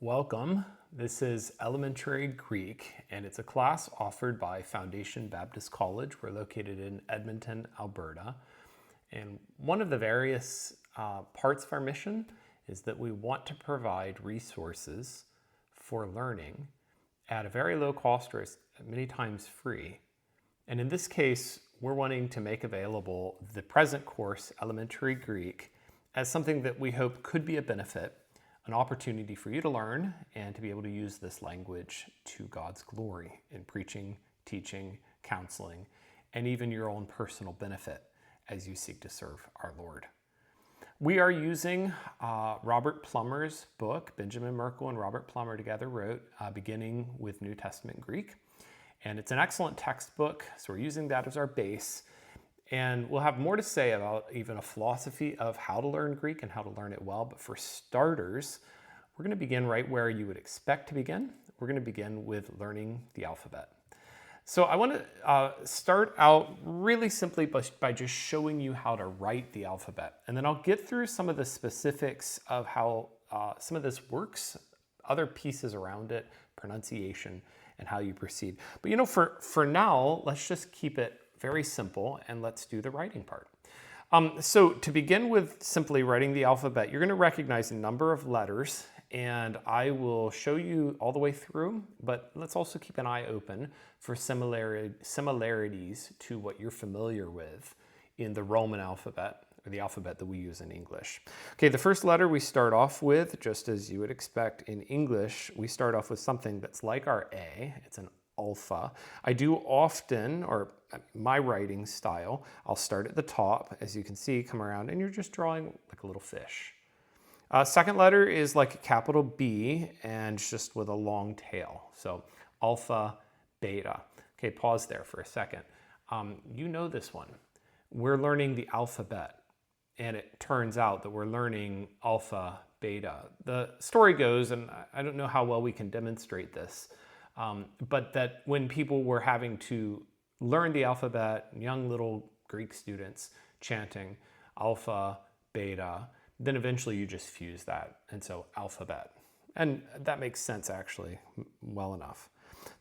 Welcome. This is Elementary Greek, and it's a class offered by Foundation Baptist College. We're located in Edmonton, Alberta. And one of the various parts of our mission is that we want to provide resources for learning at a very low cost or many times free. And in this case, we're wanting to make available the present course, Elementary Greek, as something that we hope could be a benefit, an opportunity for you to learn and to be able to use this language to God's glory in preaching, teaching, counseling, and even your own personal benefit as you seek to serve our Lord. We are using Robert Plummer's book. Benjamin Merkle and Robert Plummer together wrote Beginning with New Testament Greek. And it's an excellent textbook, so we're using that as our base. And we'll have more to say about even a philosophy of how to learn Greek and how to learn it well. But for starters, we're going to begin right where you would expect to begin. We're going to begin with learning the alphabet. So I want to start out really simply by just showing you how to write the alphabet. And then I'll get through some of the specifics of how some of this works, other pieces around it, pronunciation, and how you proceed. But for now, let's just keep it very simple, and let's do the writing part. So to begin with simply writing the alphabet, you're going to recognize a number of letters, and I will show you all the way through, but let's also keep an eye open for similarities to what you're familiar with in the Roman alphabet, or the alphabet that we use in English. Okay, the first letter we start off with, just as you would expect in English, we start off with something that's like our A. It's an alpha. I do often, or my writing style, I'll start at the top, as you can see, come around, and you're just drawing like a little fish. Second letter is like a capital B, and just with a long tail. So alpha, beta. Okay, pause there for a second. You know this one. We're learning the alphabet, and it turns out that we're learning alpha, beta. The story goes, and I don't know how well we can demonstrate this, but that when people were having to learn the alphabet, young little Greek students chanting alpha, beta, then eventually you just fuse that, and so alphabet. And that makes sense actually, well enough.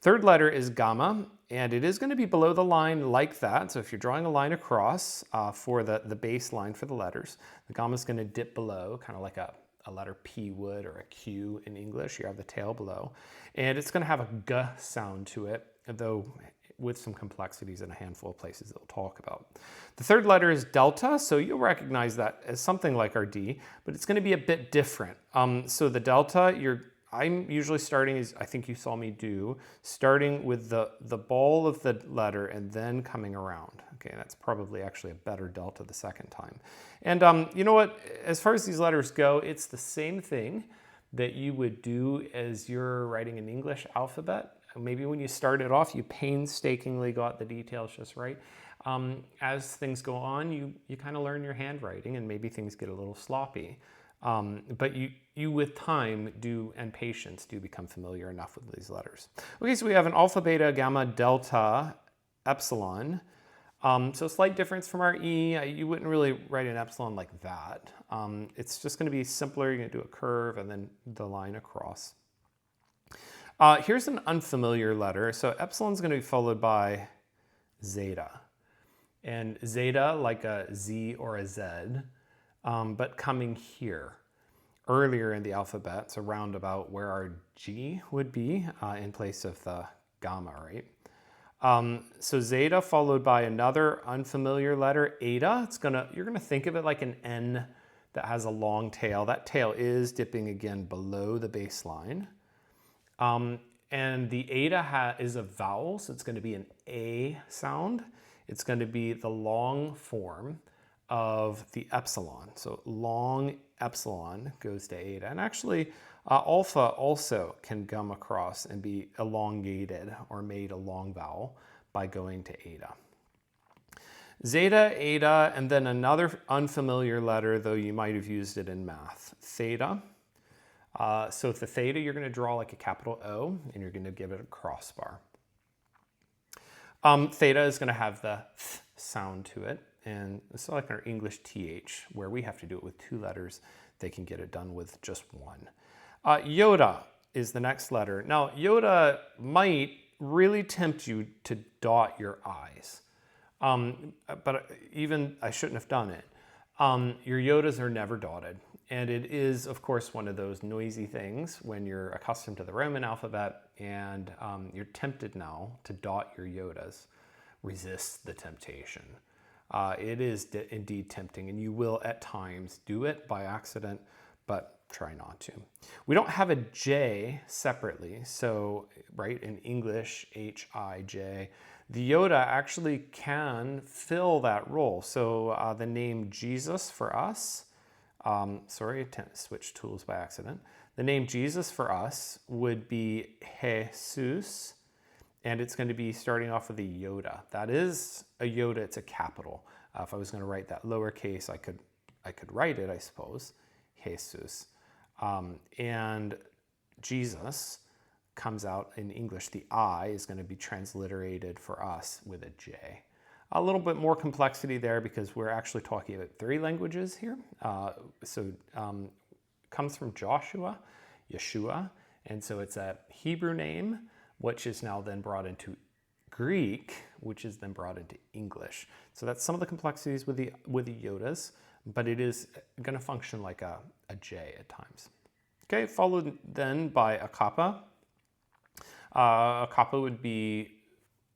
Third letter is gamma, and it is going to be below the line like that. So if you're drawing a line across for the baseline for the letters, the gamma is going to dip below, kind of like a letter P would, or a Q in English. You have the tail below. And it's going to have a G sound to it, though with some complexities in a handful of places that we'll talk about. The third letter is delta, so you'll recognize that as something like our D, but it's going to be a bit different. So the delta, I'm usually starting, as I think you saw me do, starting with the ball of the letter and then coming around. Okay, that's probably actually a better delta the second time. And you know what? As far as these letters go, it's the same thing that you would do as you're writing an English alphabet. Maybe when you started off, you painstakingly got the details just right. As things go on, you kind of learn your handwriting, and maybe things get a little sloppy. But you with time and patience do become familiar enough with these letters. Okay, so we have an alpha, beta, gamma, delta, epsilon. So slight difference from our E. You wouldn't really write an epsilon like that. It's just going to be simpler. You're going to do a curve and then the line across. Here's an unfamiliar letter. So epsilon is going to be followed by zeta. And zeta, like a Z or a Z, but coming here, earlier in the alphabet, so round about where our G would be in place of the gamma, right? So zeta followed by another unfamiliar letter, eta. You're gonna think of it like an N that has a long tail. That tail is dipping again below the baseline. And the eta is a vowel, so it's going to be an A sound. It's going to be the long form of the epsilon. So long epsilon goes to eta. And actually, alpha also can come across and be elongated or made a long vowel by going to eta. Zeta, eta, and then another unfamiliar letter, though you might have used it in math, theta. So the theta, you're going to draw like a capital O, and you're going to give it a crossbar. Theta is going to have the th sound to it, and it's like our English TH, where we have to do it with two letters. They can get it done with just one. Iota is the next letter. Now, iota might really tempt you to dot your I's. But even I shouldn't have done it. Your iotas are never dotted. And it is, of course, one of those noisy things when you're accustomed to the Roman alphabet and you're tempted now to dot your iotas. Resist the temptation. It is indeed tempting, and you will at times do it by accident, but try not to. We don't have a J separately, so, right, in English, H-I-J. The iota actually can fill that role. So the name Jesus for us, sorry, I switched tools by accident. The name Jesus for us would be Jesus, and it's going to be starting off with a iota. That is a iota, it's a capital. If I was going to write that lowercase, I could write it, I suppose, Jesus. And Jesus comes out in English. The I is going to be transliterated for us with a J. A little bit more complexity there because we're actually talking about 3 languages here. Comes from Joshua, Yeshua, and so it's a Hebrew name, which is now then brought into Greek, which is then brought into English. So that's some of the complexities with the iotas, but it is going to function like a J at times. Okay, followed then by a kappa. A kappa would be,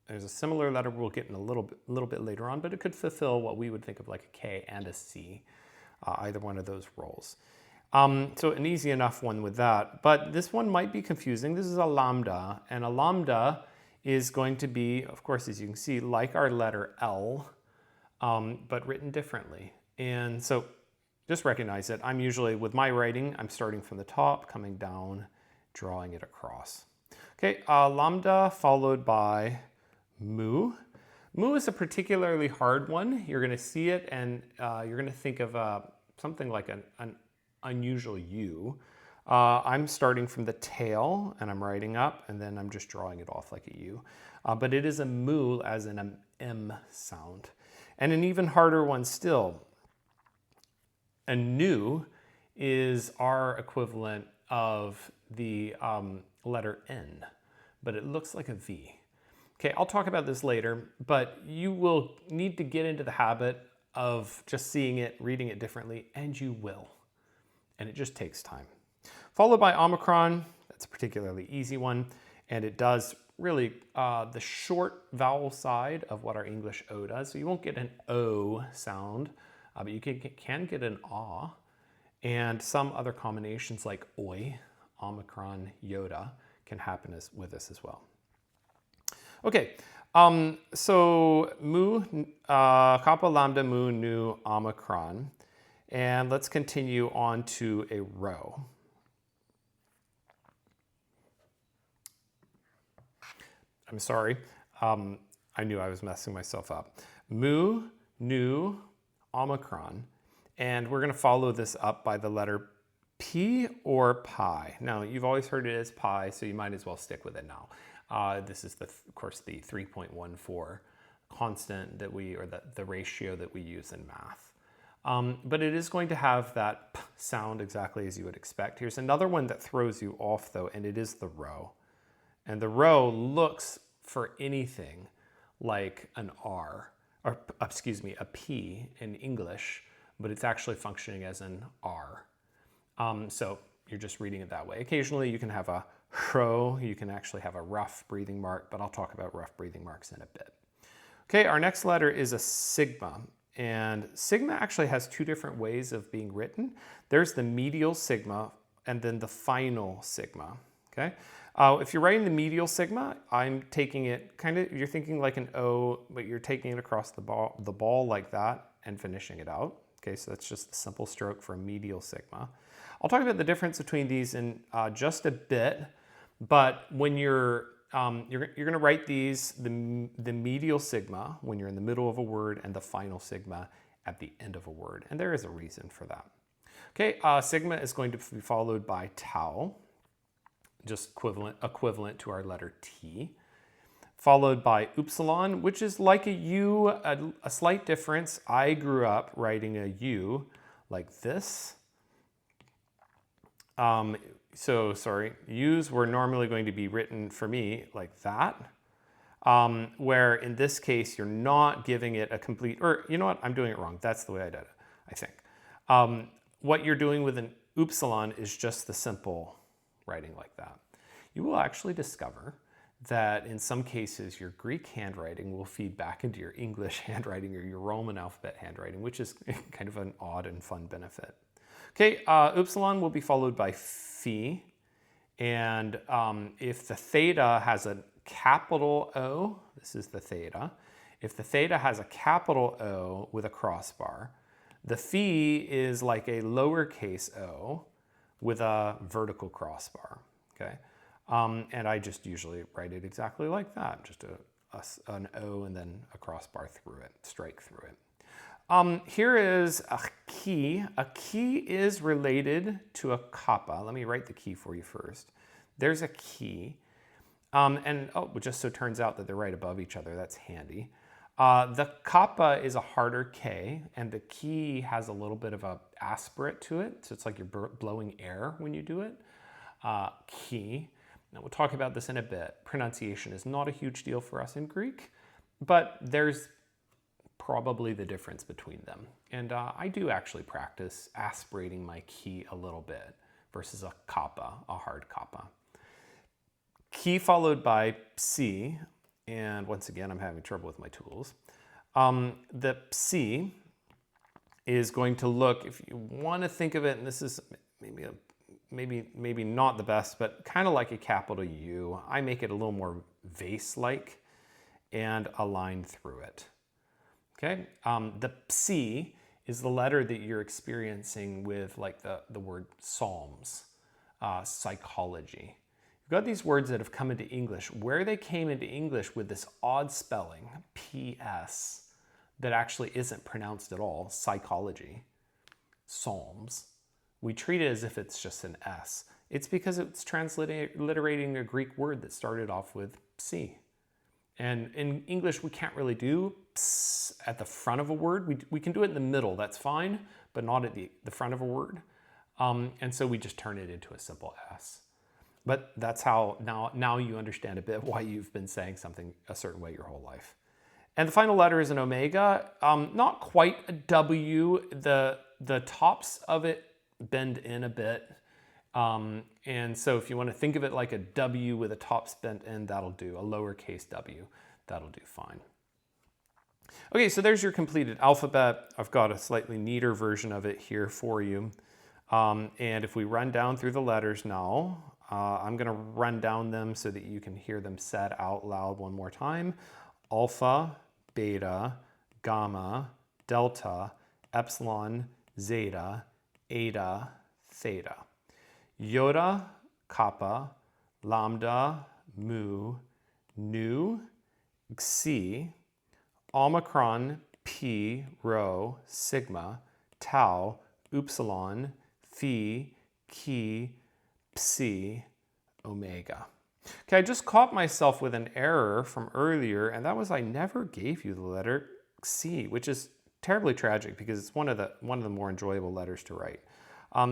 there's a similar letter we'll get in a little bit later on, but it could fulfill what we would think of like a K and a C, either one of those roles. So an easy enough one with that, but this one might be confusing. This is a lambda, and a lambda is going to be, of course, as you can see, like our letter L, but written differently. And so just recognize it. I'm usually, with my writing, I'm starting from the top, coming down, drawing it across. Okay, lambda followed by mu. Mu is a particularly hard one. You're going to see it and you're going to think of something like an unusual U. I'm starting from the tail and I'm writing up and then I'm just drawing it off like a U. But it is a mu as in an M sound. And an even harder one still. A nu is our equivalent of the letter N, but it looks like a V. Okay, I'll talk about this later, but you will need to get into the habit of just seeing it, reading it differently, and you will. And it just takes time. Followed by Omicron, that's a particularly easy one, and it does really the short vowel side of what our English O does. So you won't get an O sound, but you can get an A, and some other combinations like oi, Omicron, iota can happen with this as well. Okay, so mu, kappa, lambda, mu, nu, Omicron. And let's continue on to a row. I'm sorry, I knew I was messing myself up. Mu, nu, Omicron. And we're going to follow this up by the letter P or pi. Now, you've always heard it as pi, so you might as well stick with it now. This is, of course, the 3.14 constant that the ratio that we use in math. But it is going to have that P sound exactly as you would expect. Here's another one that throws you off, though, and it is the row. And the row looks for anything like an R, or excuse me, a P in English, but it's actually functioning as an R. So you're just reading it that way. Occasionally you can have a row, you can actually have a rough breathing mark, but I'll talk about rough breathing marks in a bit. Okay, our next letter is a sigma. And sigma actually has 2 different ways of being written. There's the medial sigma and then the final sigma, okay? If you're writing the medial sigma, I'm taking it you're thinking like an O, but you're taking it across the ball like that and finishing it out. Okay, so that's just a simple stroke for a medial sigma. I'll talk about the difference between these in just a bit, but when you're going to write these, the medial sigma when you're in the middle of a word and the final sigma at the end of a word, and there is a reason for that. Okay, sigma is going to be followed by tau, just equivalent to our letter T, followed by upsilon, which is like a U, a slight difference. I grew up writing a U like this. sorry, U's were normally going to be written for me like that, where in this case, you're not giving it a complete, or you know what, I'm doing it wrong. That's the way I did it, I think. What you're doing with an upsilon is just the simple writing like that. You will actually discover that in some cases your Greek handwriting will feed back into your English handwriting or your Roman alphabet handwriting, which is kind of an odd and fun benefit. Okay, upsilon will be followed by phi, and if the theta has a capital O, this is the theta, if the theta has a capital O with a crossbar, the phi is like a lowercase o with a vertical crossbar, okay? And I just usually write it exactly like that, just an O and then a crossbar through it, strike through it. Here is a key. A key is related to a kappa. Let me write the key for you first. There's a key. And it just so turns out that they're right above each other. That's handy. The kappa is a harder K, and the key has a little bit of a aspirate to it. So it's like you're blowing air when you do it. Key. Now we'll talk about this in a bit. Pronunciation is not a huge deal for us in Greek, but there's probably the difference between them. And I do actually practice aspirating my key a little bit versus a kappa, a hard kappa. Key followed by psi, and once again, I'm having trouble with my tools. The psi is going to look, if you want to think of it, and this is maybe not the best, but kind of like a capital U. I make it a little more vase-like and a line through it. Okay, the psi is the letter that you're experiencing with like the word psalms, psychology. You've got these words that have come into English. Where they came into English with this odd spelling, PS, that actually isn't pronounced at all, psychology, psalms, we treat it as if it's just an S. It's because it's transliterating a Greek word that started off with psi. And in English, we can't really do ps at the front of a word. We can do it in the middle, that's fine, but not at the front of a word. And so we just turn it into a simple S. But that's how, now you understand a bit why you've been saying something a certain way your whole life. And the final letter is an omega, not quite a W. The tops of it bend in a bit. And so if you want to think of it like a W with a tops bent in, that'll do. A lowercase w, that'll do fine. Okay, so there's your completed alphabet. I've got a slightly neater version of it here for you. And if we run down through the letters now, I'm going to run down them so that you can hear them said out loud one more time. Alpha, beta, gamma, delta, epsilon, zeta, eta, theta. Iota, kappa, lambda, mu, nu, xi, omicron, pi, rho, sigma, tau, upsilon, phi, chi, psi, omega. Okay, I just caught myself with an error from earlier, and that was I never gave you the letter xi, which is terribly tragic because it's one of the more enjoyable letters to write.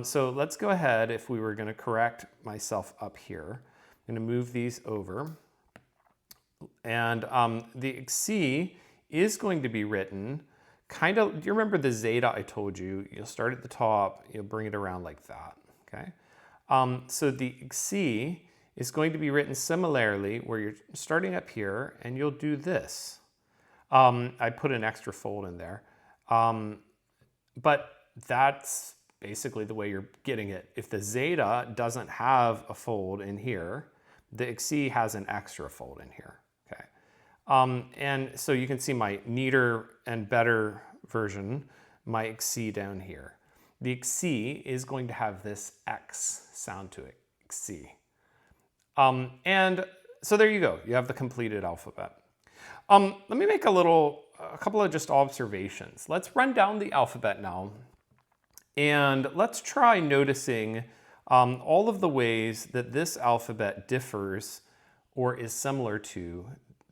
So let's go ahead, if we were going to correct myself up here. I'm going to move these over. And the xi is going to be written kind of, do you remember the zeta I told you? You'll start at the top, you'll bring it around like that, okay? So the xi is going to be written similarly where you're starting up here and you'll do this. I put an extra fold in there. But that's basically the way you're getting it. If the zeta doesn't have a fold in here, the xi has an extra fold in here, okay? And so you can see my neater and better version, my xi down here. The xi is going to have this X sound to it, xi. And so there you go, you have the completed alphabet. Let me make a couple of just observations. Let's run down the alphabet now, and let's try noticing all of the ways that this alphabet differs or is similar to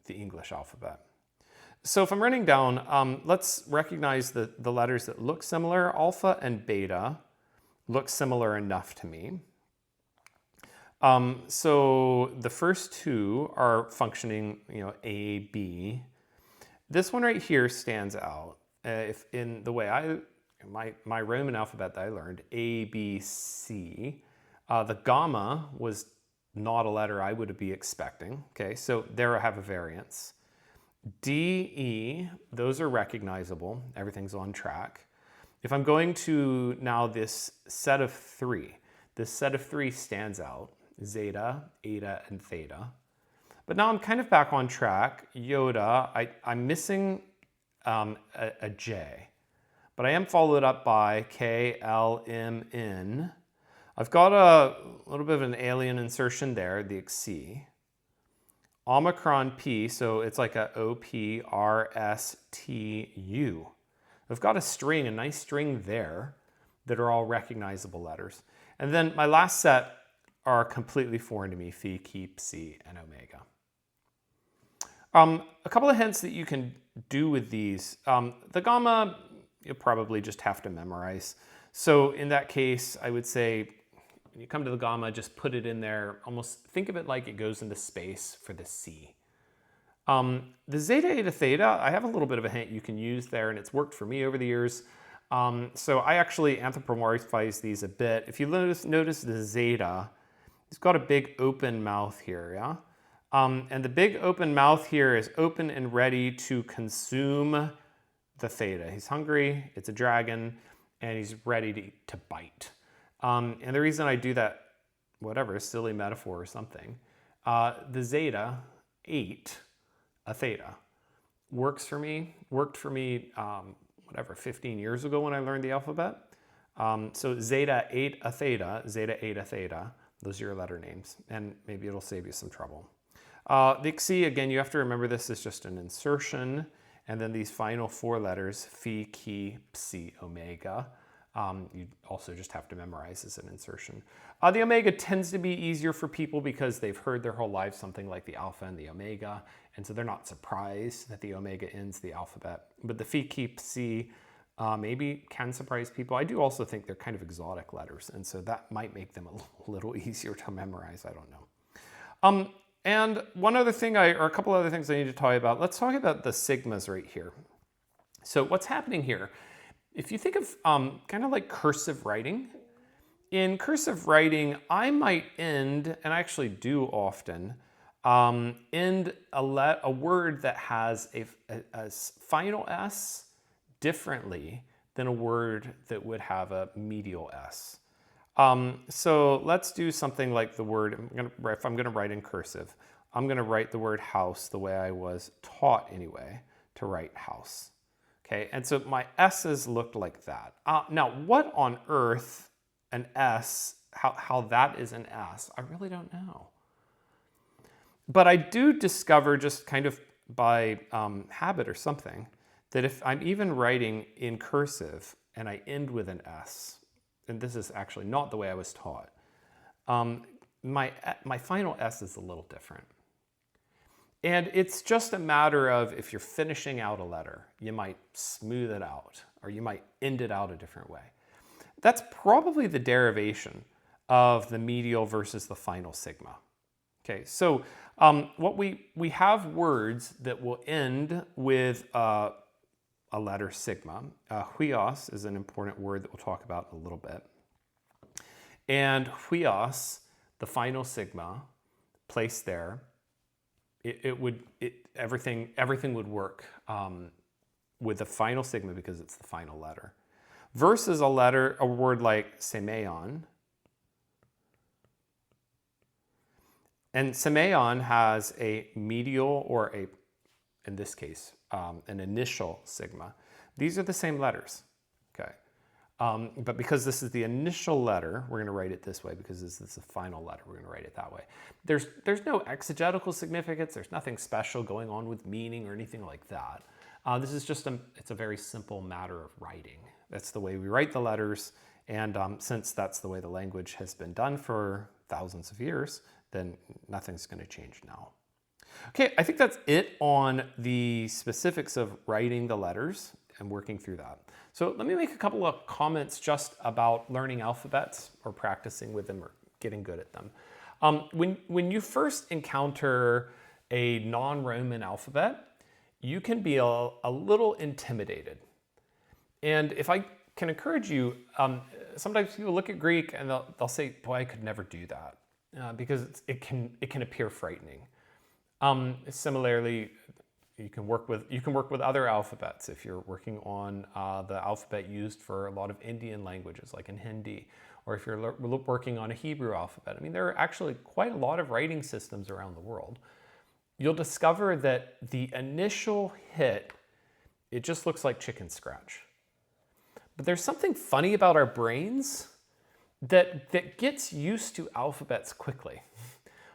the English alphabet. So if I'm running down, let's recognize the letters that look similar. Alpha and beta look similar enough to me. So the first two are functioning, A, B. This one right here stands out. If in the way my Roman alphabet that I learned, A, B, C, the gamma was not a letter I would be expecting. Okay, so there I have a variance. D, E, those are recognizable. Everything's on track. If I'm going to now this set of three stands out. Zeta, eta, and theta. But now I'm kind of back on track. Yoda, I'm missing a J. But I am followed up by K, L, M, N. I've got a little bit of an alien insertion there, the XC. Omicron P, so it's like a O, P, R, S, T, U. I've got a nice string there that are all recognizable letters. And then my last set are completely foreign to me, phi, chi, psi, and omega. A couple of hints that you can do with these. The gamma, you'll probably just have to memorize. So in that case, I would say, when you come to the gamma, just put it in there. Almost think of it like it goes into space for the C. The zeta, eta, theta, I have a little bit of a hint you can use there, and it's worked for me over the years. So I actually anthropomorphize these a bit. If you notice the zeta, he's got a big open mouth here, yeah? And the big open mouth here is open and ready to consume the theta. He's hungry, it's a dragon, and he's ready to bite. And the reason I do that, whatever, silly metaphor or something, the zeta, ate a theta. Worked for me, 15 years ago when I learned the alphabet. So zeta ate a theta, those are your letter names, and maybe it'll save you some trouble. The XC, again, you have to remember this is just an insertion, and then these final four letters, phi, chi, psi, omega, you also just have to memorize as an insertion. The omega tends to be easier for people because they've heard their whole lives something like the alpha and the omega, and so they're not surprised that the omega ends the alphabet. But the phi, chi, psi maybe can surprise people. I do also think they're kind of exotic letters, and so that might make them a little easier to memorize. I don't know. And one other thing, or a couple other things I need to tell you about. Let's talk about the sigmas right here. So what's happening here? If you think of kind of like cursive writing, in cursive writing, I might end, and I actually do often, end a word that has a final S differently than a word that would have a medial S. So let's do something like the word, if I'm gonna write in cursive, I'm gonna write the word house the way I was taught anyway to write house. Okay, and so my S's looked like that. Now, what on earth an S, how that is an S, I really don't know. But I do discover just kind of by habit or something that if I'm even writing in cursive and I end with an S, and this is actually not the way I was taught, my final S is a little different. And it's just a matter of if you're finishing out a letter, you might smooth it out or you might end it out a different way. That's probably the derivation of the medial versus the final sigma. Okay, so what we have words that will end with a letter sigma. Huios is an important word that we'll talk about in a little bit. And huios, the final sigma, placed there, everything would work with the final sigma because it's the final letter. Versus a word like semeion. And semeion has a medial or in this case, an initial sigma. These are the same letters, okay? But because this is the initial letter, we're gonna write it this way. Because this is the final letter, we're gonna write it that way. There's no exegetical significance. There's nothing special going on with meaning or anything like that. This is just it's a very simple matter of writing. That's the way we write the letters. And since that's the way the language has been done for thousands of years, then nothing's gonna change now. Okay, I think that's it on the specifics of writing the letters and working through that. So let me make a couple of comments just about learning alphabets or practicing with them or getting good at them. When you first encounter a non-Roman alphabet, you can be a little intimidated. And if I can encourage you, sometimes people look at Greek and they'll say, boy, I could never do that, because it can appear frightening. Similarly, you can work with other alphabets if you're working on the alphabet used for a lot of Indian languages, like in Hindi, or if you're working on a Hebrew alphabet. I mean, there are actually quite a lot of writing systems around the world. You'll discover that the initial hit, it just looks like chicken scratch. But there's something funny about our brains that gets used to alphabets quickly.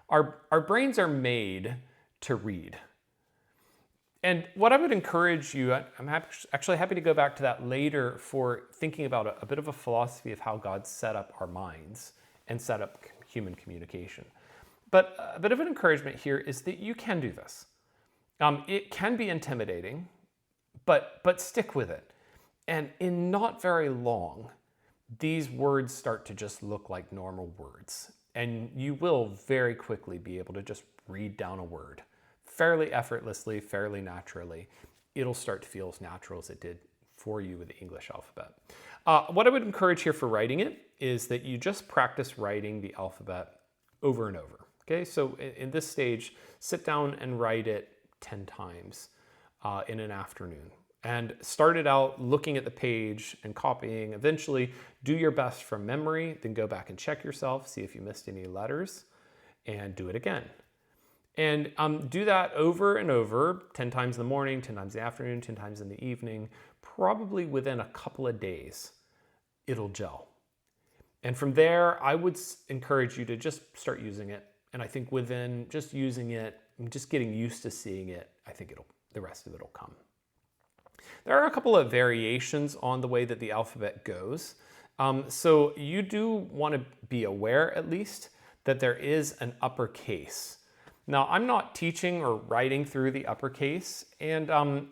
Our brains are made to read. And what I would encourage you, I'm actually happy to go back to that later for thinking about a bit of a philosophy of how God set up our minds and set up human communication. But a bit of an encouragement here is that you can do this. It can be intimidating, but stick with it. And in not very long, these words start to just look like normal words. And you will very quickly be able to just read down a word fairly effortlessly, fairly naturally. It'll start to feel as natural as it did for you with the English alphabet. What I would encourage here for writing it is that you just practice writing the alphabet over and over. Okay, so in this stage, sit down and write it 10 times in an afternoon. And start it out looking at the page and copying. Eventually, do your best from memory, then go back and check yourself, see if you missed any letters, and do it again. And do that over and over, 10 times in the morning, 10 times in the afternoon, 10 times in the evening. Probably within a couple of days, it'll gel. And from there, I would encourage you to just start using it. And I think within just using it, just getting used to seeing it, I think the rest of it will come. There are a couple of variations on the way that the alphabet goes. So you do want to be aware, at least, that there is an uppercase. Now, I'm not teaching or writing through the uppercase, and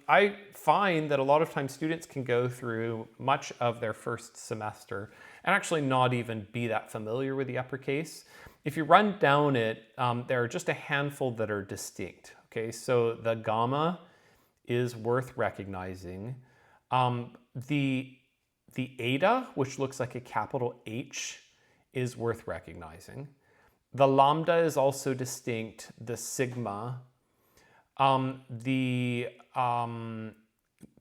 I find that a lot of times students can go through much of their first semester and actually not even be that familiar with the uppercase. If you run down it, there are just a handful that are distinct. Okay, so the gamma is worth recognizing. The eta, which looks like a capital H, is worth recognizing. The lambda is also distinct. The sigma. The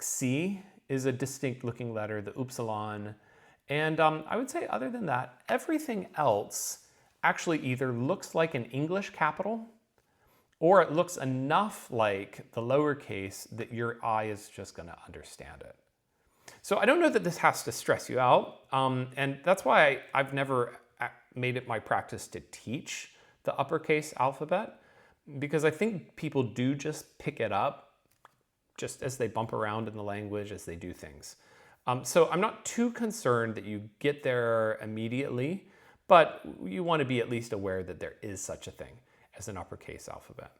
C is a distinct looking letter, the upsilon. And I would say other than that, everything else actually either looks like an English capital or it looks enough like the lowercase that your eye is just going to understand it. So I don't know that this has to stress you out. And that's why I've never made it my practice to teach the uppercase alphabet, because I think people do just pick it up just as they bump around in the language, as they do things. So I'm not too concerned that you get there immediately, but you want to be at least aware that there is such a thing as an uppercase alphabet.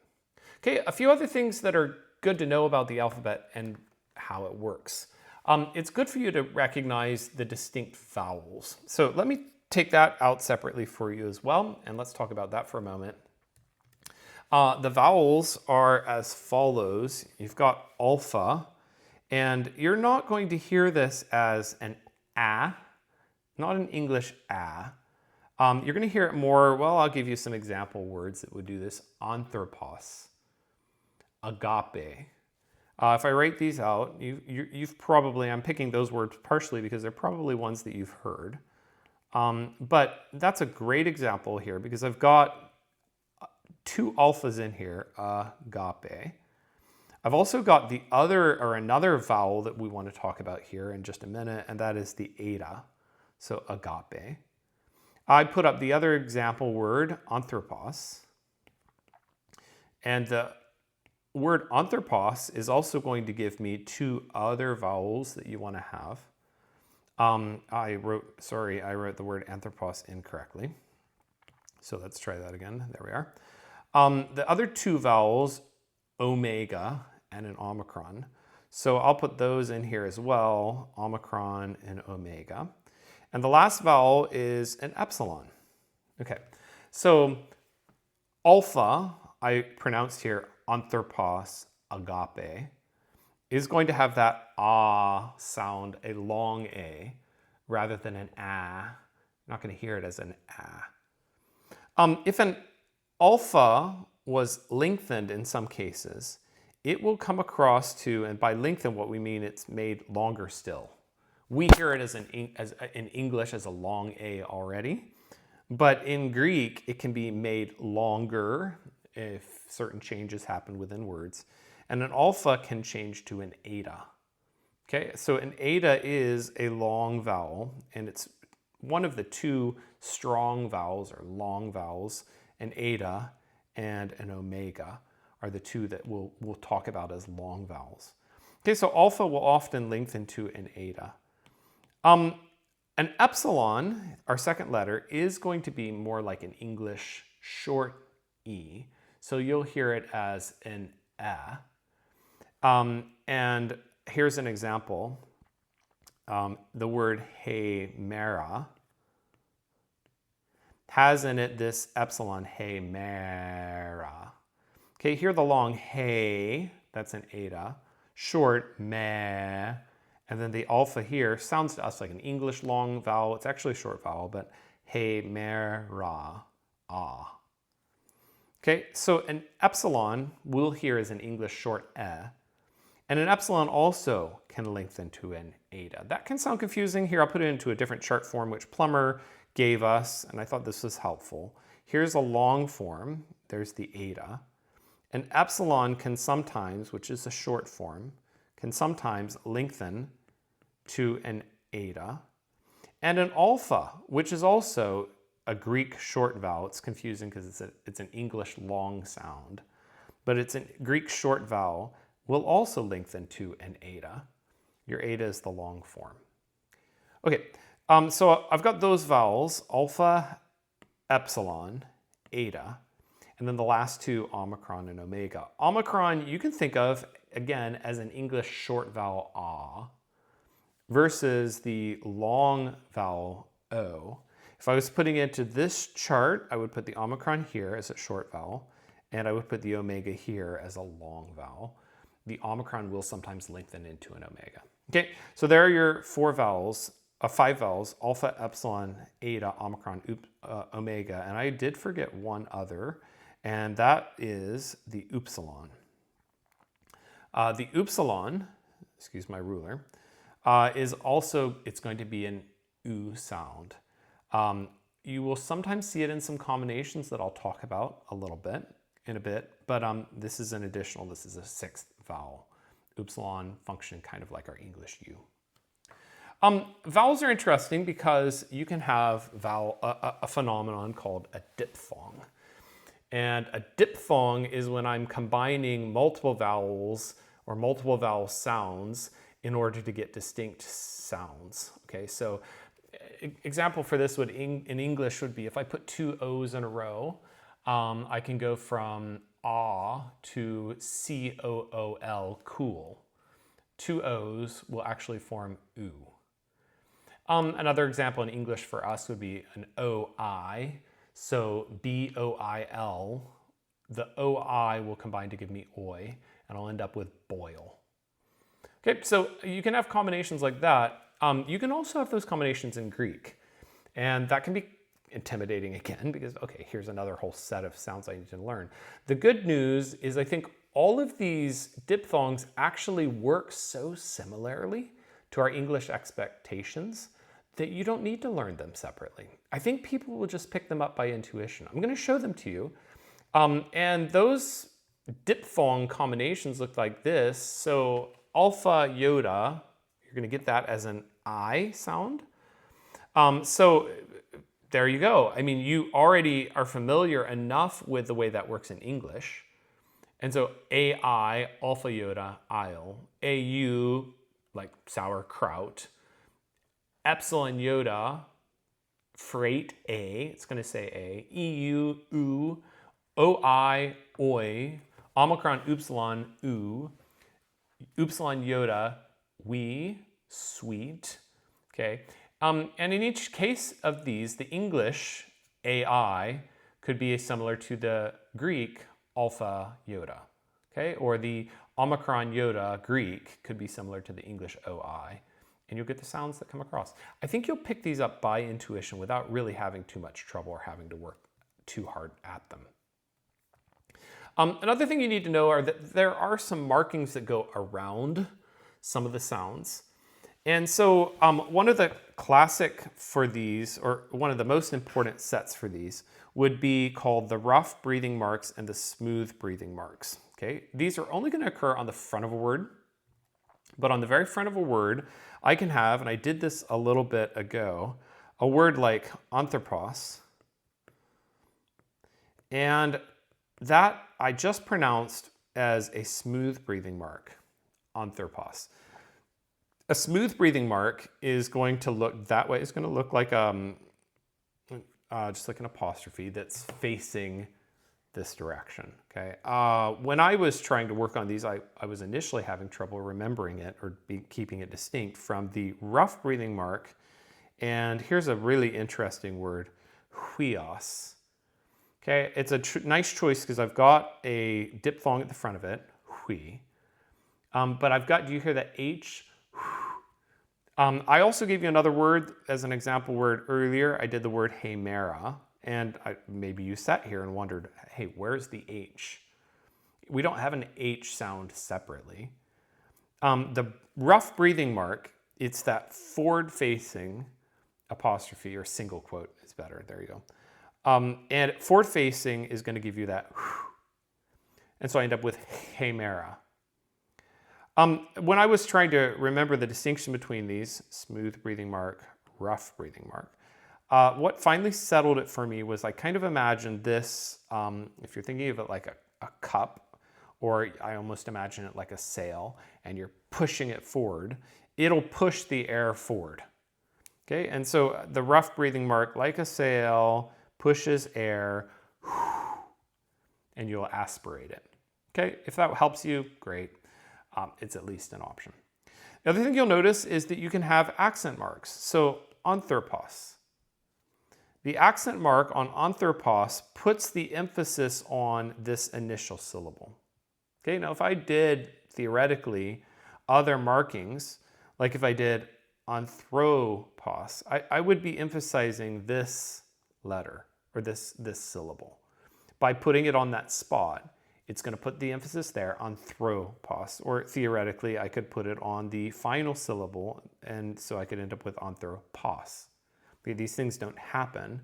Okay, a few other things that are good to know about the alphabet and how it works. It's good for you to recognize the distinct vowels. So let me take that out separately for you as well, and let's talk about that for a moment. The vowels are as follows. You've got alpha, and you're not going to hear this as an a, not an English a. You're going to hear it more, well, I'll give you some example words that would do this. Anthropos, agape. If I write these out, you've probably, I'm picking those words partially because they're probably ones that you've heard. But that's a great example here because I've got two alphas in here, agape. I've also got the other or another vowel that we want to talk about here in just a minute, and that is the eta, so agape. I put up the other example word, anthropos, and the word anthropos is also going to give me two other vowels that you want to have. I wrote the word anthropos incorrectly. So let's try that again. There we are. The other two vowels, omega and an omicron. So I'll put those in here as well, omicron and omega. And the last vowel is an epsilon. Okay, so alpha, I pronounced here anthropos agape, is going to have that ah sound, a long A, rather than an ah. You're not going to hear it as an ah. If an alpha was lengthened in some cases, it will come across to, and by lengthen what we mean, it's made longer still. We hear it as in English as a long A already, but in Greek it can be made longer if certain changes happen within words, and an alpha can change to an eta. Okay, so an eta is a long vowel, and it's one of the two strong vowels or long vowels. An eta and an omega are the two that we'll talk about as long vowels. Okay, so alpha will often lengthen to an eta. An epsilon, our second letter, is going to be more like an English short E. So you'll hear it as an and here's an example. The word hemera has in it this epsilon, hemera. Okay, here the long hey, that's an eta, short meh, and then the alpha here sounds to us like an English long vowel. It's actually a short vowel, but hemera, ah. Okay, so an epsilon we'll hear as an English short and an epsilon also can lengthen to an eta. That can sound confusing. Here, I'll put it into a different chart form, which Plummer gave us, and I thought this was helpful. Here's a long form. There's the eta. An epsilon can sometimes, which is a short form, can sometimes lengthen to an eta. And an alpha, which is also a Greek short vowel. It's confusing because it's an English long sound, but it's a Greek short vowel, will also lengthen to an eta. Your eta is the long form. Okay, so I've got those vowels, alpha, epsilon, eta, and then the last two, omicron and omega. Omicron you can think of, again, as an English short vowel ah, versus the long vowel o. If I was putting it into this chart, I would put the omicron here as a short vowel, and I would put the omega here as a long vowel. The omicron will sometimes lengthen into an omega. Okay, so there are your five vowels, alpha, epsilon, eta, omicron, omega, and I did forget one other, and that is the upsilon. The upsilon, excuse my ruler, is also, it's going to be an U sound. You will sometimes see it in some combinations that I'll talk about in a bit, but this is an additional, this is a sixth vowel. Upsilon functioning kind of like our English U. Vowels are interesting because you can have a phenomenon called a diphthong. And a diphthong is when I'm combining multiple vowels or multiple vowel sounds in order to get distinct sounds. Okay, so example for this would in English would be if I put two O's in a row, I can go from ah to cool, cool. Two O's will actually form oo. Another example in English for us would be an OI. So B-O-I-L, the O-I will combine to give me oi, and I'll end up with boil. Okay, so you can have combinations like that. You can also have those combinations in Greek, and that can be intimidating again because, okay, here's another whole set of sounds I need to learn. The good news is I think all of these diphthongs actually work so similarly to our English expectations that you don't need to learn them separately. I think people will just pick them up by intuition. I'm going to show them to you. And those diphthong combinations look like this. So alpha iota, you're going to get that as an I sound. So there you go. I mean, you already are familiar enough with the way that works in English. And so AI, alpha iota, I'll, AU, like sauerkraut, epsilon iota, freight A, it's going to say A, EU, oo, OI, oi, omicron, upsilon, oo, upsilon iota, we, sweet, okay? And in each case of these, the English AI could be similar to the Greek alpha iota, okay? Or the Omicron iota Greek could be similar to the English OI, and you'll get the sounds that come across. I think you'll pick these up by intuition without really having too much trouble or having to work too hard at them. Another thing you need to know are that there are some markings that go around some of the sounds. And so one of the classic for these, or one of the most important sets for these, would be called the rough breathing marks and the smooth breathing marks. Okay, these are only going to occur on the front of a word, but on the very front of a word, I can have, and I did this a little bit ago, a word like anthropos, and that I just pronounced as a smooth breathing mark, anthropos. A smooth breathing mark is going to look that way. It's going to look like just like an apostrophe that's facing this direction. Okay. When I was trying to work on these, I was initially having trouble remembering it or keeping it distinct from the rough breathing mark. And here's a really interesting word, huios. Okay, it's a nice choice because I've got a diphthong at the front of it, hui. But I've got, do you hear that H? I also gave you another word as an example word earlier. I did the word hemera, and maybe you sat here and wondered, hey, where's the H? We don't have an H sound separately. The rough breathing mark, it's that forward-facing apostrophe, or single quote is better, there you go. And forward-facing is going to give you that, and so I end up with hemera. When I was trying to remember the distinction between these, smooth breathing mark, rough breathing mark, what finally settled it for me was I kind of imagined this, if you're thinking of it like a cup, or I almost imagine it like a sail, and you're pushing it forward, it'll push the air forward. Okay, and so the rough breathing mark, like a sail, pushes air, and you'll aspirate it. Okay, if that helps you, great. It's at least an option. The other thing you'll notice is that you can have accent marks. So anthropos. The accent mark on anthropos puts the emphasis on this initial syllable. Okay, now if I did theoretically other markings, like if I did anthropos, I would be emphasizing this letter or this syllable. By putting it on that spot, it's going to put the emphasis there, anthropos, or theoretically I could put it on the final syllable, and so I could end up with anthropos. Okay, these things don't happen.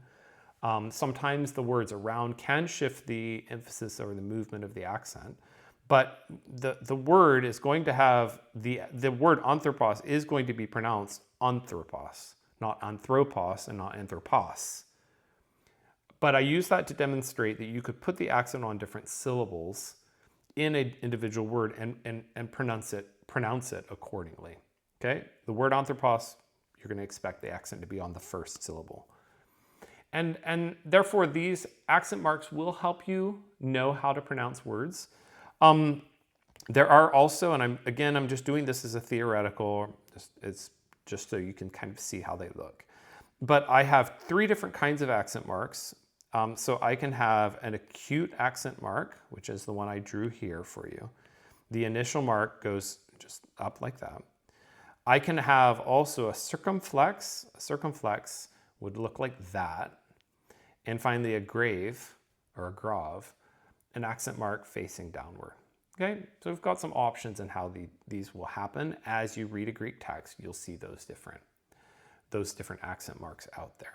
Sometimes the words around can shift the emphasis or the movement of the accent, but the word is going to have, the word anthropos is going to be pronounced anthropos, not anthropos and not anthropos. But I use that to demonstrate that you could put the accent on different syllables in an individual word and pronounce it accordingly. Okay? The word anthropos, you're going to expect the accent to be on the first syllable. And therefore, these accent marks will help you know how to pronounce words. There are also, and I'm just doing this as a theoretical, it's just so you can kind of see how they look. But I have 3 different kinds of accent marks. So I can have an acute accent mark, which is the one I drew here for you. The initial mark goes just up like that. I can have also a circumflex. A circumflex would look like that. And finally a grave, or a grave, an accent mark facing downward. Okay, so we've got some options in how these will happen. As you read a Greek text, you'll see those different accent marks out there.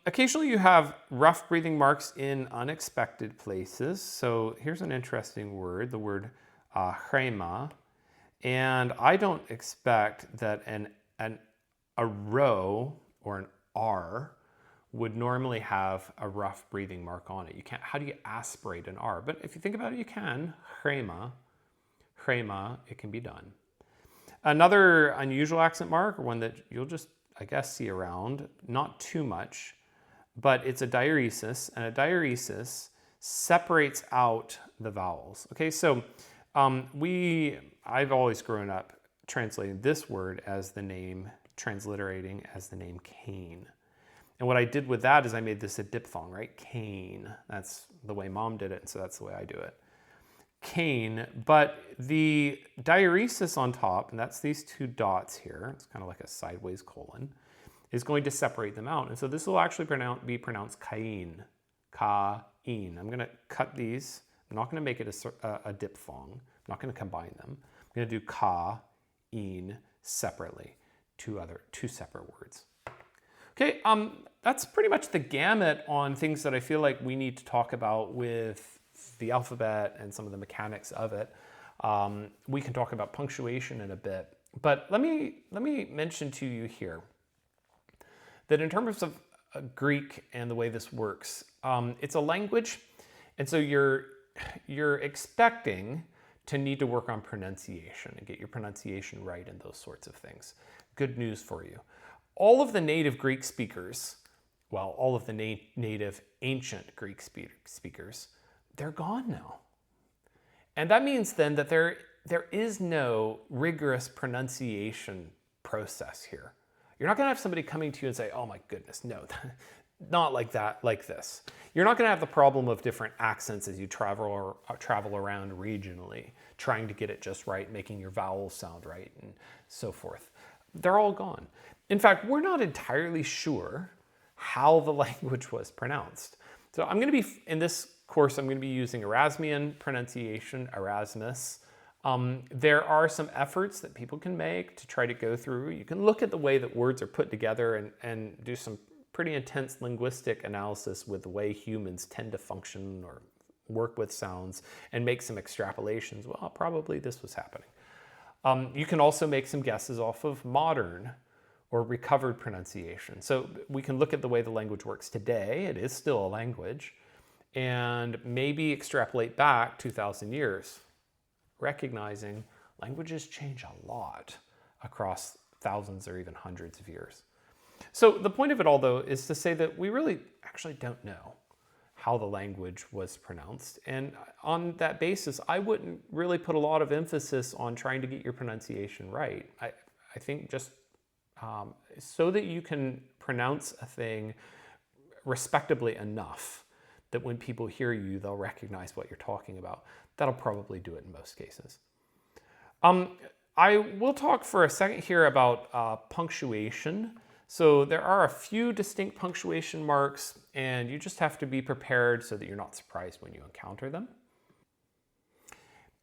Occasionally you have rough breathing marks in unexpected places. So here's an interesting word, the word chrema. And I don't expect that a rho or an R would normally have a rough breathing mark on it. You can't, how do you aspirate an R? But if you think about it, you can. Chrema, it can be done. Another unusual accent mark, or one that you'll just, I guess, see around, not too much, but it's a diaeresis, and a diaeresis separates out the vowels. Okay, so I've always grown up translating this word as the name, transliterating as the name Cain. And what I did with that is I made this a diphthong, right? Cane. That's the way mom did it, and so that's the way I do it. Cane, but the diaeresis on top, and that's these two dots here, it's kind of like a sideways colon, is going to separate them out. And so this will actually be pronounced Cain, Ka-in. I'm going to cut these. I'm not going to make it a diphthong. I'm not going to combine them. I'm going to do Ka-in separately, two separate words. Okay, that's pretty much the gamut on things that I feel like we need to talk about with the alphabet and some of the mechanics of it. We can talk about punctuation in a bit, but let me mention to you here that in terms of Greek and the way this works, it's a language, and so you're expecting to need to work on pronunciation and get your pronunciation right and those sorts of things. Good news for you. All of the native Greek speakers, well, all of the native ancient Greek speakers, they're gone now. And that means then that there is no rigorous pronunciation process here. You're not going to have somebody coming to you and say, oh my goodness, no, not like that, like this. You're not going to have the problem of different accents as you travel around regionally, trying to get it just right, making your vowels sound right, and so forth. They're all gone. In fact, we're not entirely sure how the language was pronounced. So I'm going to be, in this course, I'm going to be using Erasmian pronunciation, Erasmus. There are some efforts that people can make to try to go through. You can look at the way that words are put together and do some pretty intense linguistic analysis with the way humans tend to function or work with sounds and make some extrapolations. Well, probably this was happening. You can also make some guesses off of modern or recovered pronunciation. So we can look at the way the language works today. It is still a language. And maybe extrapolate back 2,000 years, recognizing languages change a lot across thousands or even hundreds of years. So the point of it all, though, is to say that we really actually don't know how the language was pronounced. And on that basis, I wouldn't really put a lot of emphasis on trying to get your pronunciation right. I think just so that you can pronounce a thing respectably enough that when people hear you, they'll recognize what you're talking about. That'll probably do it in most cases. I will talk for a second here about punctuation. So there are a few distinct punctuation marks, and you just have to be prepared so that you're not surprised when you encounter them.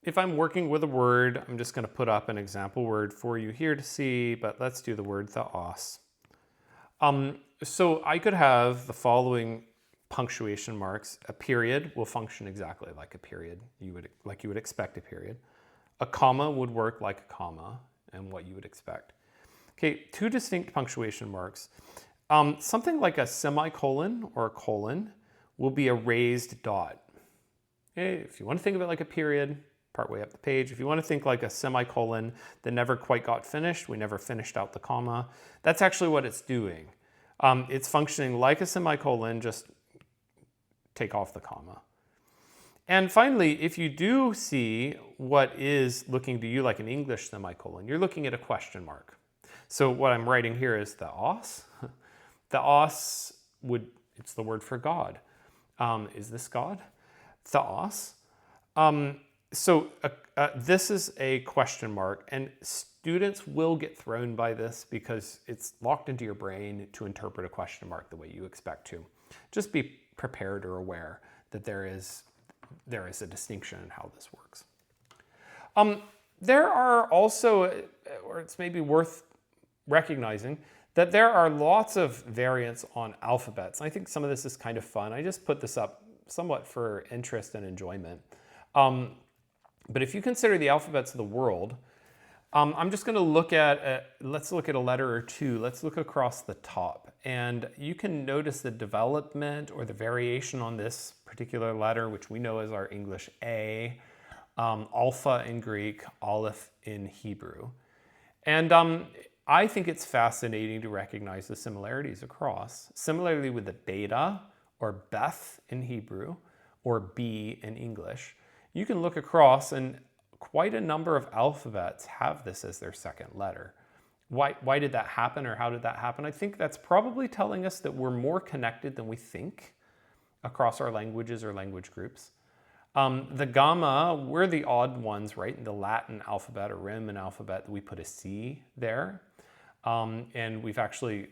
If I'm working with a word, I'm just going to put up an example word for you here to see, but let's do the word theos. So I could have the following punctuation marks. A period will function exactly like a period, you would expect a period. A comma would work like a comma and what you would expect. Okay, two distinct punctuation marks. Something like a semicolon or a colon will be a raised dot. Okay, if you want to think of it like a period, partway up the page. If you want to think like a semicolon that never quite got finished, we never finished out the comma, that's actually what it's doing. It's functioning like a semicolon, just take off the comma. And finally, if you do see what is looking to you like an English semicolon, you're looking at a question mark. So what I'm writing here is theos. Theos it's the word for God. Is this God? Theos. So this is a question mark, and students will get thrown by this because it's locked into your brain to interpret a question mark the way you expect to. Just be prepared or aware that there is a distinction in how this works. There are also, or it's maybe worth recognizing, that there are lots of variants on alphabets. I think some of this is kind of fun. I just put this up somewhat for interest and enjoyment. But if you consider the alphabets of the world, I'm just going to look at, let's look at a letter or two. Let's look across the top. And you can notice the development or the variation on this particular letter, which we know as our English A, alpha in Greek, aleph in Hebrew. And I think it's fascinating to recognize the similarities across. Similarly with the beta or Beth in Hebrew or B in English, you can look across and quite a number of alphabets have this as their second letter. Why did that happen, or how did that happen? I think that's probably telling us that we're more connected than we think across our languages or language groups. The gamma, we're the odd ones, right? In the Latin alphabet or Roman alphabet, we put a C there. And we've actually,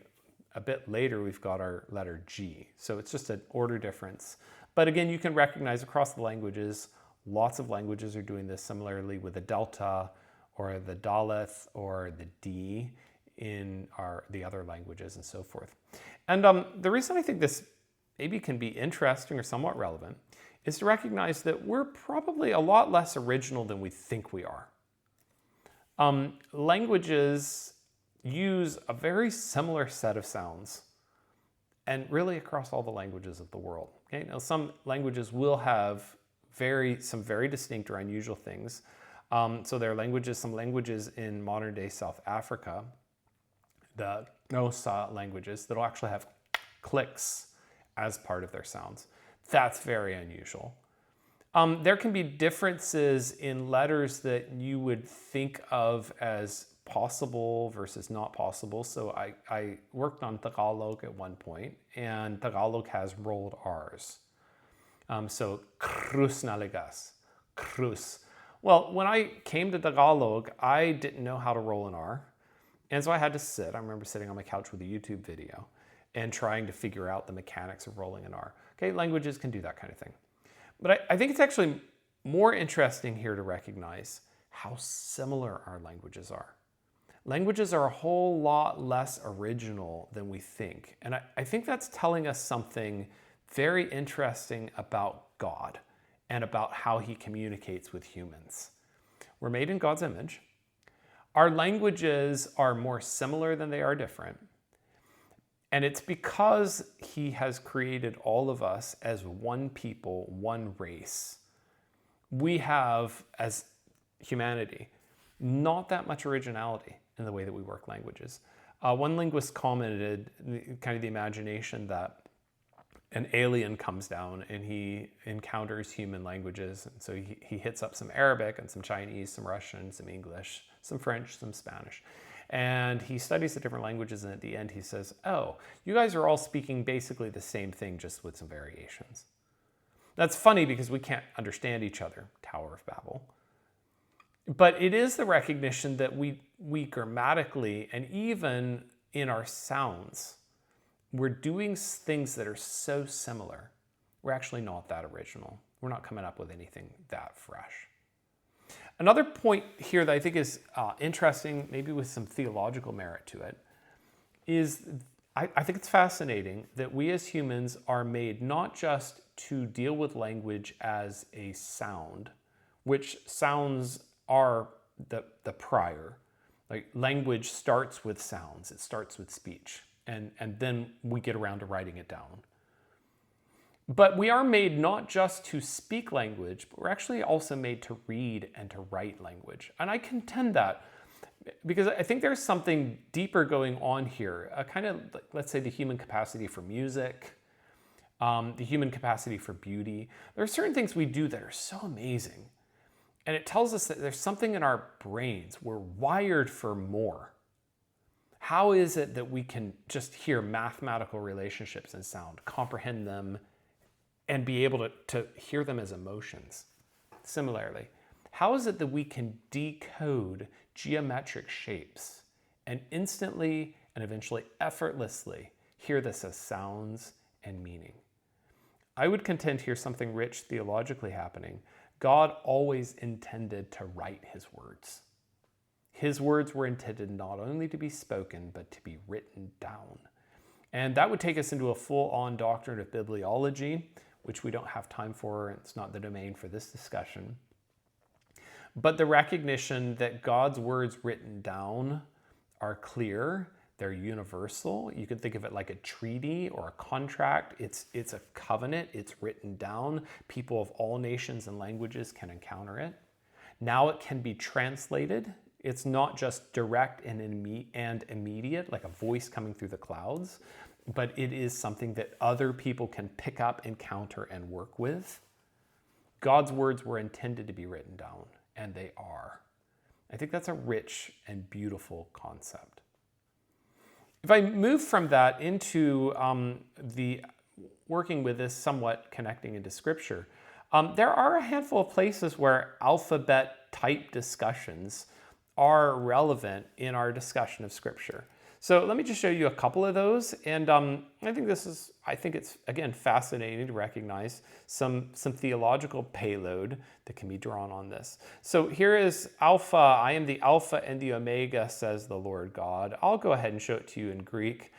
a bit later, we've got our letter G. So it's just an order difference. But again, you can recognize across the languages, lots of languages are doing this similarly with the delta or the Daleth or the D in the other languages and so forth. And the reason I think this maybe can be interesting or somewhat relevant is to recognize that we're probably a lot less original than we think we are. Languages use a very similar set of sounds, and really across all the languages of the world. Okay? Now, some languages will have some very distinct or unusual things. So there are languages, some languages in modern day South Africa, the Xhosa languages, that'll actually have clicks as part of their sounds. That's very unusual. There can be differences in letters that you would think of as possible versus not possible. So I worked on Tagalog at one point, and Tagalog has rolled R's. So cruz naligas, cruz. Well, when I came to Tagalog, I didn't know how to roll an R. And so I had to sit. I remember sitting on my couch with a YouTube video and trying to figure out the mechanics of rolling an R. Okay, languages can do that kind of thing. But I think it's actually more interesting here to recognize how similar our languages are. Languages are a whole lot less original than we think. And I think that's telling us something very interesting about God and about how he communicates with humans. We're made in God's image. Our languages are more similar than they are different. And it's because he has created all of us as one people, one race. We have, as humanity, not that much originality in the way that we work languages. One linguist commented, kind of the imagination that an alien comes down and he encounters human languages. And so he hits up some Arabic and some Chinese, some Russian, some English, some French, some Spanish. And he studies the different languages, and at the end he says, oh, you guys are all speaking basically the same thing, just with some variations. That's funny because we can't understand each other, Tower of Babel. But it is the recognition that we grammatically, and even in our sounds, we're doing things that are so similar. We're actually not that original. We're not coming up with anything that fresh. Another point here that I think is interesting, maybe with some theological merit to it, is I think it's fascinating that we as humans are made not just to deal with language as a sound, which sounds are the prior. Like language starts with sounds, it starts with speech, and then we get around to writing it down. But we are made not just to speak language, but we're actually also made to read and to write language. And I contend that because I think there's something deeper going on here, a kind of, let's say, the human capacity for music, the human capacity for beauty. There are certain things we do that are so amazing. And it tells us that there's something in our brains. We're wired for more. How is it that we can just hear mathematical relationships in sound, comprehend them, and be able to hear them as emotions? Similarly, how is it that we can decode geometric shapes and instantly and eventually effortlessly hear this as sounds and meaning? I would contend here something rich theologically happening. God always intended to write his words. His words were intended not only to be spoken, but to be written down. And that would take us into a full-on doctrine of bibliology, which we don't have time for. It's not the domain for this discussion. But the recognition that God's words written down are clear, they're universal. You can think of it like a treaty or a contract. It's a covenant, it's written down. People of all nations and languages can encounter it. Now it can be translated. It's not just direct and immediate, like a voice coming through the clouds, but it is something that other people can pick up, encounter, and work with. God's words were intended to be written down, and they are. I think that's a rich and beautiful concept. If I move from that into the working with this somewhat connecting into Scripture, there are a handful of places where alphabet type discussions are relevant in our discussion of Scripture. So let me just show you a couple of those, and I think it's again fascinating to recognize some theological payload that can be drawn on this. So here is Alpha. I am the Alpha and the Omega, says the Lord God. I'll go ahead and show it to you in Greek.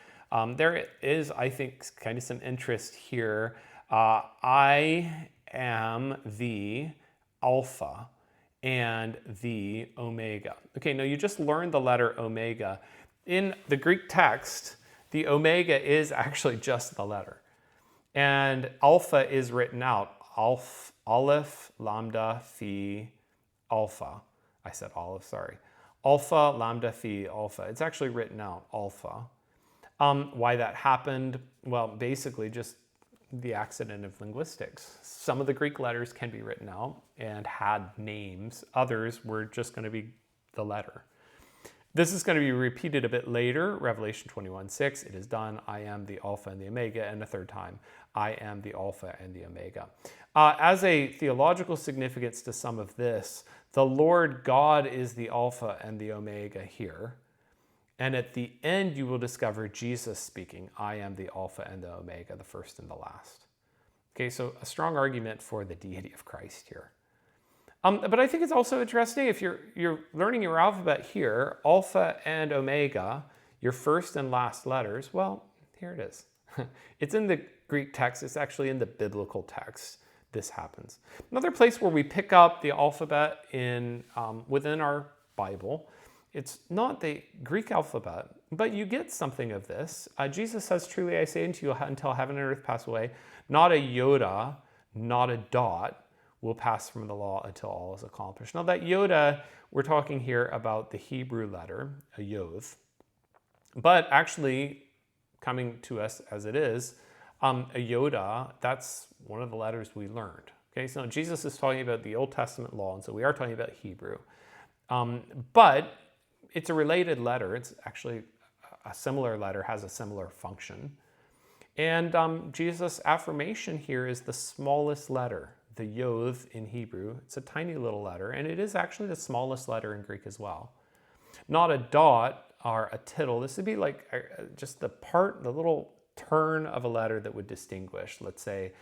There is, I think, kind of some interest here. I am the Alpha and the Omega. Okay, now you just learned the letter Omega. In the Greek text, the Omega is actually just the letter. And Alpha is written out. Aleph, Lambda, Phi, Alpha. I said Aleph, sorry. Alpha, Lambda, Phi, Alpha. It's actually written out, Alpha. Why that happened? Well, basically just the accident of linguistics. Some of the Greek letters can be written out and had names. Others were just going to be the letter. This is going to be repeated a bit later, Revelation 21:6. It is done. I am the Alpha and the Omega. And a third time, I am the Alpha and the Omega. As a theological significance to some of this, the Lord God is the Alpha and the Omega here. And at the end, you will discover Jesus speaking, I am the Alpha and the Omega, the first and the last. Okay, so a strong argument for the deity of Christ here. But I think it's also interesting if you're learning your alphabet here, Alpha and Omega, your first and last letters, well, here it is. It's in the Greek text. It's actually in the biblical text. This happens. Another place where we pick up the alphabet within our Bible, it's not the Greek alphabet, but you get something of this. Jesus says, truly I say unto you, until heaven and earth pass away, not a iota, not a dot, will pass from the law until all is accomplished. Now that iota, we're talking here about the Hebrew letter, a yod. But actually, coming to us as it is, a iota, that's one of the letters we learned. Okay, so Jesus is talking about the Old Testament law, and so we are talking about Hebrew. But it's a related letter. It's actually a similar letter, has a similar function. And Jesus' affirmation here is the smallest letter. The yod in Hebrew. It's a tiny little letter, and it is actually the smallest letter in Greek as well. Not a dot or a tittle. This would be like just the little turn of a letter that would distinguish. Let's say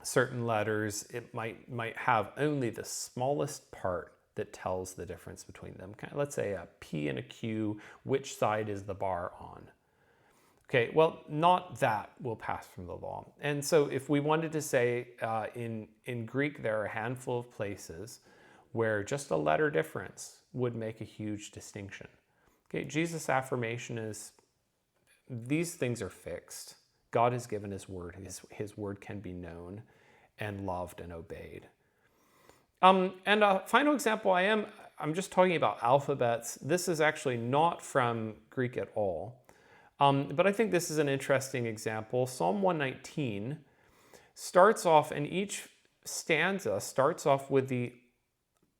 certain letters, it might have only the smallest part that tells the difference between them. Let's say a P and a Q, which side is the bar on? Okay, well, not that will pass from the law. And so if we wanted to say in Greek, there are a handful of places where just a letter difference would make a huge distinction. Okay, Jesus' affirmation is these things are fixed. God has given his word. His word can be known and loved and obeyed. And a final example, I'm just talking about alphabets. This is actually not from Greek at all. But I think this is an interesting example. Psalm 119 starts off, and each stanza starts off with the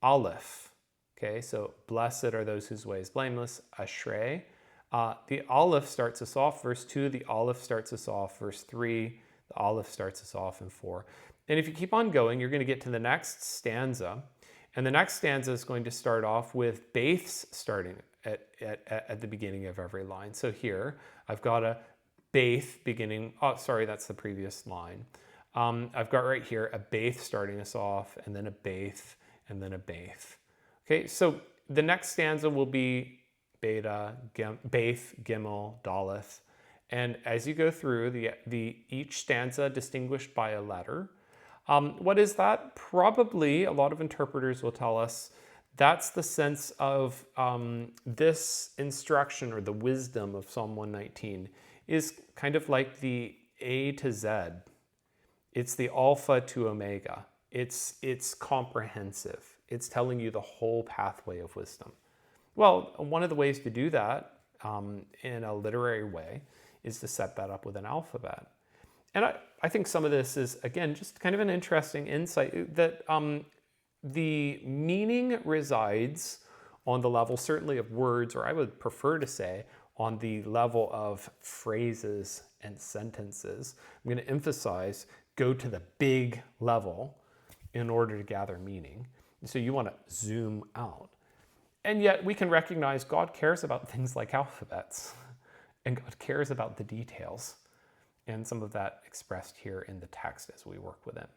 Aleph. Okay, so blessed are those whose way is blameless, Ashrei. The Aleph starts us off, verse 2, the Aleph starts us off, verse 3, the Aleph starts us off in 4. And if you keep on going, you're going to get to the next stanza. And the next stanza is going to start off with Baiths starting at the beginning of every line. So here, I've got a Baith beginning, oh, sorry, that's the previous line. I've got right here a Baith starting us off, and then a Baith, and then a Baith. Okay, so the next stanza will be Beta, Baith, Gimel, Daleth. And as you go through, each stanza distinguished by a letter. What is that? Probably, a lot of interpreters will tell us, that's the sense of this instruction or the wisdom of Psalm 119 is kind of like the A to Z. It's the Alpha to Omega. It's comprehensive. It's telling you the whole pathway of wisdom. Well, one of the ways to do that in a literary way is to set that up with an alphabet. And I think some of this is, again, just kind of an interesting insight that the meaning resides on the level certainly of words, or I would prefer to say, on the level of phrases and sentences. I'm going to emphasize go to the big level in order to gather meaning. So you want to zoom out. And yet we can recognize God cares about things like alphabets, and God cares about the details, and some of that expressed here in the text as we work with it.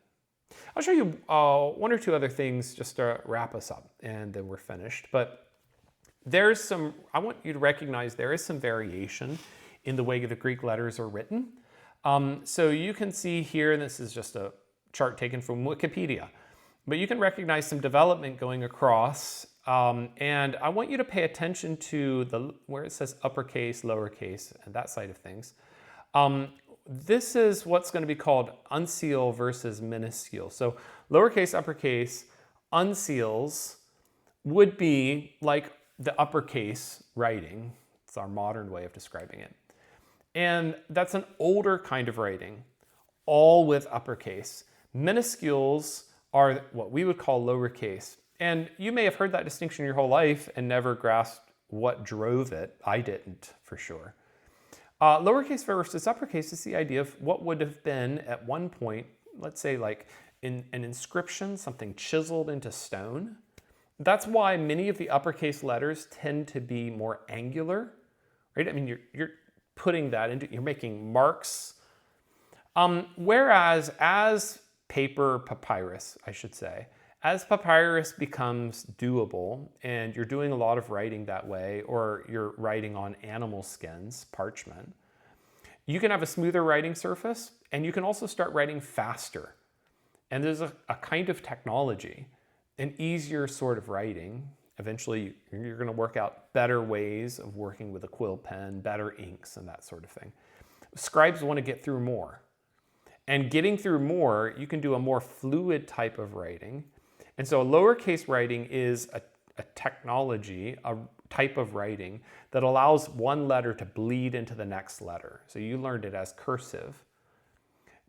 I'll show you one or two other things just to wrap us up, and then we're finished. But I want you to recognize there is some variation in the way the Greek letters are written. So you can see here, and this is just a chart taken from Wikipedia, but you can recognize some development going across. And I want you to pay attention to where it says uppercase, lowercase, and that side of things. This is what's going to be called uncial versus minuscule. So lowercase, uppercase, uncials would be like the uppercase writing. It's our modern way of describing it. And that's an older kind of writing, all with uppercase. Minuscules are what we would call lowercase. And you may have heard that distinction your whole life and never grasped what drove it. I didn't, for sure. Lowercase versus uppercase is the idea of what would have been at one point, let's say like in an inscription, something chiseled into stone. That's why many of the uppercase letters tend to be more angular, right? I mean, you're putting that into, you're making marks. Whereas as papyrus, I should say, as papyrus becomes doable and you're doing a lot of writing that way, or you're writing on animal skins, parchment, you can have a smoother writing surface, and you can also start writing faster. And there's a kind of technology, an easier sort of writing. Eventually, you're going to work out better ways of working with a quill pen, better inks, and that sort of thing. Scribes want to get through more. And getting through more, you can do a more fluid type of writing. And so a lowercase writing is a technology, a type of writing that allows one letter to bleed into the next letter. So you learned it as cursive.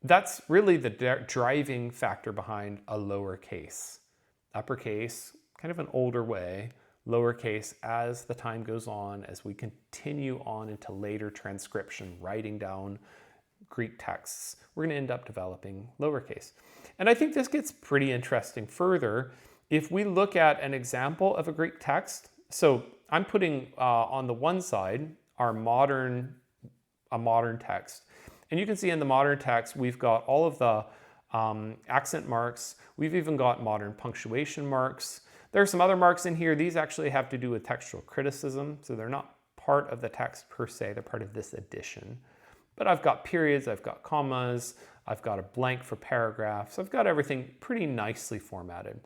That's really the driving factor behind a lowercase. Uppercase, kind of an older way. Lowercase as the time goes on, as we continue on into later transcription, writing down Greek texts, we're going to end up developing lowercase. And I think this gets pretty interesting further if we look at an example of a Greek text. So I'm putting on the one side a modern text. And you can see in the modern text, we've got all of the accent marks. We've even got modern punctuation marks. There are some other marks in here. These actually have to do with textual criticism. So they're not part of the text per se. They're part of this edition. But I've got periods, I've got commas, I've got a blank for paragraphs. I've got everything pretty nicely formatted.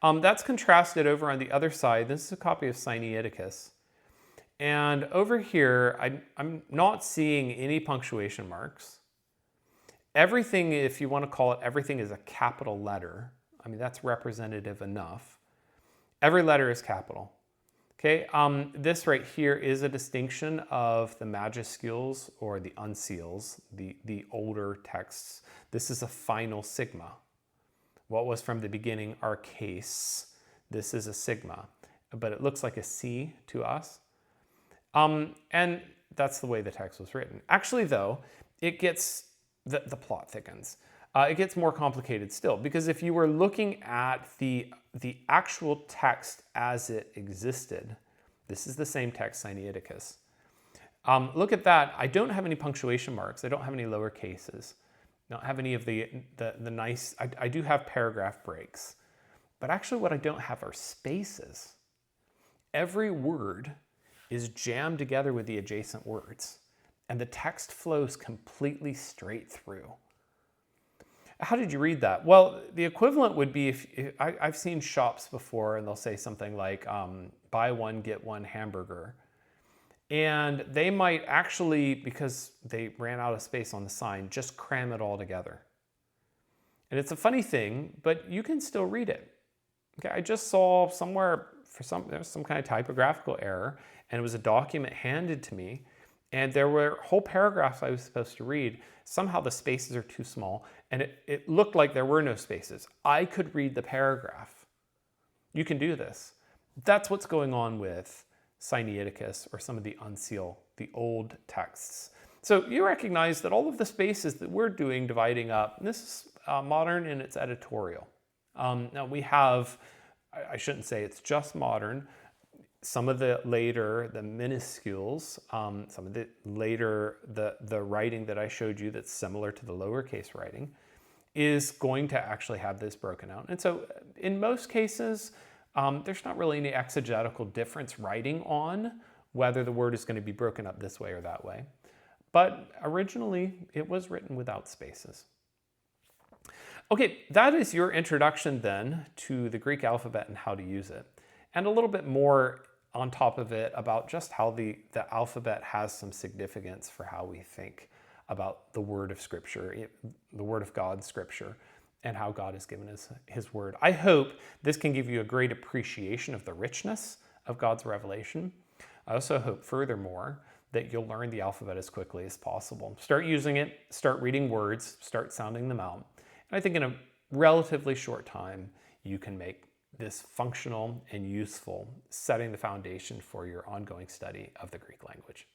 That's contrasted over on the other side. This is a copy of Sinaiticus. And over here, I'm not seeing any punctuation marks. Everything, if you want to call it, everything is a capital letter. I mean, that's representative enough. Every letter is capital. Okay, this right here is a distinction of the majuscules or the uncials, the older texts. This is a final sigma. What was from the beginning our case, this is a sigma, but it looks like a C to us. And that's the way the text was written. Actually, though, it gets, the plot thickens. It gets more complicated still, because if you were looking at the actual text as it existed, this is the same text, Sinaiticus. Look at that. I don't have any punctuation marks. I don't have any lower cases. I don't have any of the nice, I do have paragraph breaks. But actually what I don't have are spaces. Every word is jammed together with the adjacent words, and the text flows completely straight through. How did you read that? Well, the equivalent would be if I've seen shops before and they'll say something like, buy one, get one hamburger. And they might actually, because they ran out of space on the sign, just cram it all together. And it's a funny thing, but you can still read it. Okay, I just saw somewhere there was some kind of typographical error, and it was a document handed to me, and there were whole paragraphs I was supposed to read. Somehow the spaces are too small, and it looked like there were no spaces. I could read the paragraph. You can do this. That's what's going on with Sinaiticus, or some of the uncial, the old texts. So you recognize that all of the spaces that we're doing dividing up, and this is modern in its editorial. Now we have, I shouldn't say it's just modern, some of the later, the minuscules, some of the later, the writing that I showed you that's similar to the lowercase writing is going to actually have this broken out. And so in most cases, there's not really any exegetical difference writing on whether the word is going to be broken up this way or that way. But originally, it was written without spaces. Okay, that is your introduction then to the Greek alphabet and how to use it. And a little bit more on top of it about just how the alphabet has some significance for how we think about the word of Scripture, the word of God, Scripture, and how God has given us his word. I hope this can give you a great appreciation of the richness of God's revelation. I also hope, furthermore, that you'll learn the alphabet as quickly as possible. Start using it, start reading words, start sounding them out. And I think in a relatively short time, you can make this functional and useful, setting the foundation for your ongoing study of the Greek language.